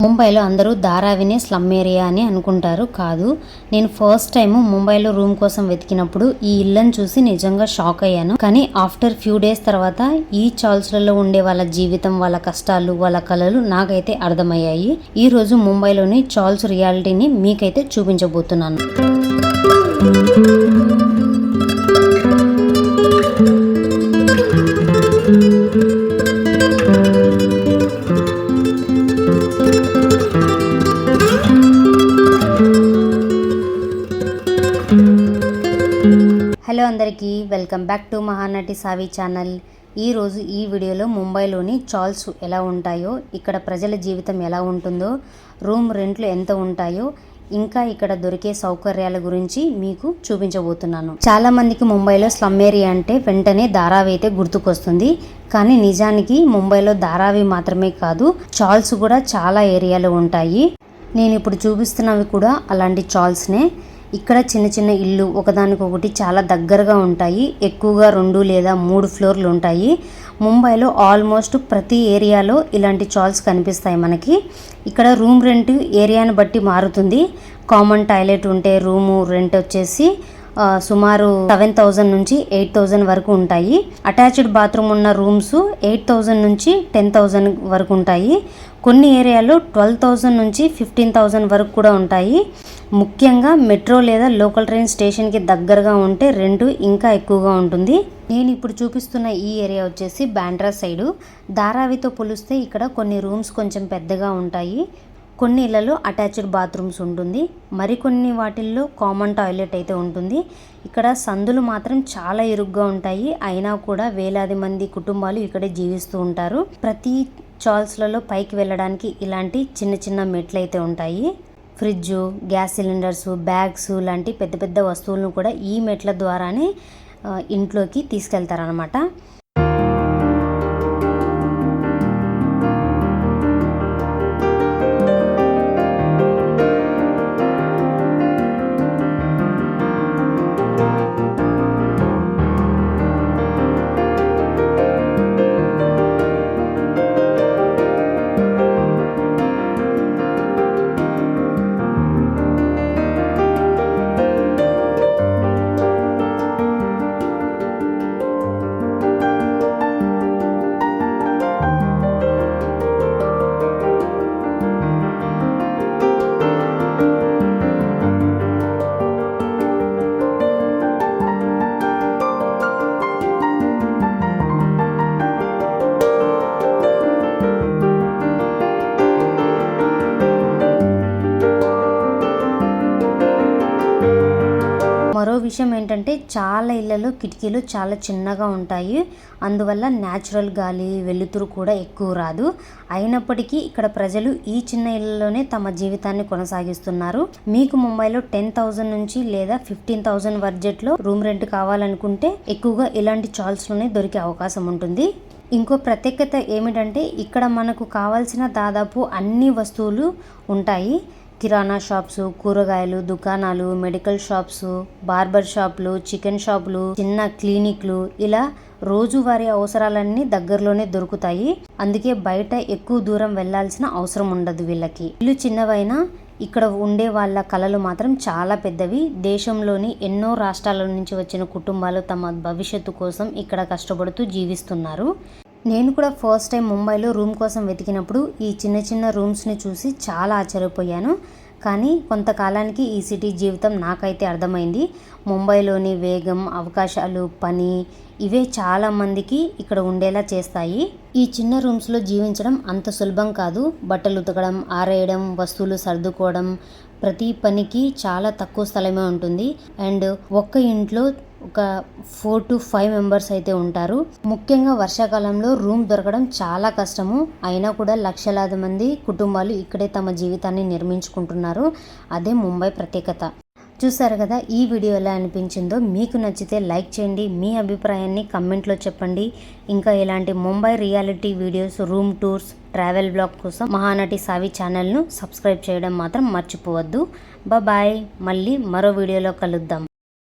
ముంబైలో అందరూ ధారావినే slum area అని అనుకుంటారు. కాదు, నేను ఫస్ట్ టైం ముంబైలో రూమ్ కోసం వెతికినప్పుడు ఈ ఇళ్ళని చూసి నిజంగా షాక్ అయ్యాను. కానీ ఆఫ్టర్ ఫ్యూ డేస్ తర్వాత ఈ చాల్స్లలో ఉండే వాళ్ళ జీవితం, వాళ్ళ కష్టాలు, వాళ్ళ కళలు నాకైతే అర్థమయ్యాయి. ఈ రోజు ముంబైలోని చాల్స్ రియాలిటీని మీకైతే చూపించబోతున్నాను. హలో అందరికీ, welcome back to Mahanati Savi channel. ఈరోజు ఈ వీడియోలో ముంబైలోని చాల్స్ ఎలా ఉంటాయో, ఇక్కడ ప్రజల జీవితం ఎలా ఉంటుందో, రూమ్ రెంట్లు ఎంత ఉంటాయో, ఇంకా ఇక్కడ దొరికే సౌకర్యాల గురించి మీకు చూపించబోతున్నాను. చాలా మందికి ముంబైలో స్లమ్ ఏరియా అంటే వెంటనే ధారావి అయితే గుర్తుకొస్తుంది. కానీ నిజానికి ముంబైలో ధారావి మాత్రమే కాదు, చాల్స్ కూడా చాలా ఏరియాలు ఉంటాయి. నేను ఇప్పుడు చూపిస్తున్నవి కూడా అలాంటి చాల్స్నే. ఇక్కడ చిన్న చిన్న ఇల్లు ఒకదానికొకటి చాలా దగ్గరగా ఉంటాయి. ఎక్కువగా 2 లేదా 3 ఫ్లోర్లు ఉంటాయి. ముంబైలో ఆల్మోస్ట్ ప్రతి ఏరియాలో ఇలాంటి చాల్స్ కనిపిస్తాయి మనకి. ఇక్కడ రూమ్ రెంట్ ఏరియాని బట్టి మారుతుంది. కామన్ టాయిలెట్ ఉంటే రూము రెంట్ వచ్చేసి సుమారు 7,000 నుంచి 8,000 వరకు ఉంటాయి. అటాచ్డ్ బాత్రూమ్ ఉన్న రూమ్స్ 8,000 నుంచి 10,000 వరకు ఉంటాయి. కొన్ని ఏరియాలో 12,000 నుంచి 15,000 వరకు కూడా ఉంటాయి. ముఖ్యంగా మెట్రో లేదా లోకల్ ట్రైన్ స్టేషన్కి దగ్గరగా ఉంటే రెంట్ ఇంకా ఎక్కువగా ఉంటుంది. నేను ఇప్పుడు చూపిస్తున్న ఈ ఏరియా వచ్చేసి బాండ్రా సైడు. ధారావితో పోలిస్తే ఇక్కడ కొన్ని రూమ్స్ కొంచెం పెద్దగా ఉంటాయి. కొన్ని ఇళ్లలో అటాచ్డ్ బాత్రూమ్స్ ఉంటుంది. మరికొన్ని వాటిల్లో కామన్ టాయిలెట్ అయితే ఉంటుంది. ఇక్కడ సందులు మాత్రం చాలా ఇరుగ్గా ఉంటాయి. అయినా కూడా వేలాది మంది కుటుంబాలు ఇక్కడే జీవిస్తూ ఉంటారు. ప్రతి చాల్స్లలో పైకి వెళ్ళడానికి ఇలాంటి చిన్న చిన్న మెట్లు అయితే ఉంటాయి. ఫ్రిడ్జ్, గ్యాస్ సిలిండర్స్, బ్యాగ్స్ లాంటి పెద్ద పెద్ద వస్తువులను కూడా ఈ మెట్ల ద్వారానే ఇంట్లోకి తీసుకెళ్తారనమాట. మరో విషయం ఏంటంటే చాలా ఇళ్లలో కిటికీలు చాలా చిన్నగా ఉంటాయి. అందువల్ల న్యాచురల్ గాలి, వెలుతురు కూడా ఎక్కువ రాదు. అయినప్పటికీ ఇక్కడ ప్రజలు ఈ చిన్న ఇళ్లలోనే తమ జీవితాన్ని కొనసాగిస్తున్నారు. మీకు ముంబైలో 10,000 నుంచి లేదా 15,000 బడ్జెట్లో రూమ్ రెంట్ కావాలనుకుంటే ఎక్కువగా ఇలాంటి చాల్స్లోనే దొరికే అవకాశం ఉంటుంది. ఇంకో ప్రత్యేకత ఏమిటంటే ఇక్కడ మనకు కావాల్సిన దాదాపు అన్ని వస్తువులు ఉంటాయి. కిరాణా షాప్స్, కూరగాయలు దుకాణాలు, మెడికల్ షాప్స్, బార్బర్ షాపులు, చికెన్ షాపులు, చిన్న క్లినిక్లు, ఇలా రోజువారీ అవసరాలన్నీ దగ్గరలోనే దొరుకుతాయి. అందుకే బయట ఎక్కువ దూరం వెళ్లాల్సిన అవసరం ఉండదు వీళ్ళకి. ఇల్లు చిన్నవైనా ఇక్కడ ఉండే వాళ్ళ కళలు మాత్రం చాలా పెద్దవి. దేశంలోని ఎన్నో రాష్ట్రాల నుంచి వచ్చిన కుటుంబాలు తమ భవిష్యత్తు కోసం ఇక్కడ కష్టపడుతూ జీవిస్తున్నారు. నేను కూడా ఫస్ట్ టైం ముంబైలో రూమ్ కోసం వెతికినప్పుడు ఈ చిన్న చిన్న రూమ్స్ని చూసి చాలా ఆశ్చర్యపోయాను. కానీ కొంతకాలానికి ఈ సిటీ జీవితం నాకైతే అర్థమైంది. ముంబైలోని వేగం, అవకాశాలు, పని ఇవే చాలా మందికి ఇక్కడ ఉండేలా చేస్తాయి. ఈ చిన్న రూమ్స్లో జీవించడం అంత సులభం కాదు. బట్టలు ఉతకడం, ఆరేయడం, వస్తువులు సర్దుకోవడం, ప్రతి పనికి చాలా తక్కువ స్థలమే ఉంటుంది. అండ్ ఒక్క ఇంట్లో ఒక 4 to 5 మెంబర్స్ అయితే ఉంటారు. ముఖ్యంగా వర్షాకాలంలో రూమ్ దొరకడం చాలా కష్టము. అయినా కూడా లక్షలాది మంది కుటుంబాలు ఇక్కడే తమ జీవితాన్ని నిర్మించుకుంటున్నారు. అదే ముంబై ప్రత్యేకత. చూసారు కదా, ఈ వీడియో ఎలా అనిపించిందో. మీకు నచ్చితే లైక్ చేయండి, మీ అభిప్రాయాన్ని కమెంట్లో చెప్పండి. ఇంకా ఇలాంటి Mumbai reality videos, room tours, travel blog కోసం మహానటి సావి ఛానల్ను సబ్స్క్రైబ్ చేయడం మాత్రం మర్చిపోవద్దు. బాయ్. మళ్ళీ మరో వీడియోలో కలుద్దాం.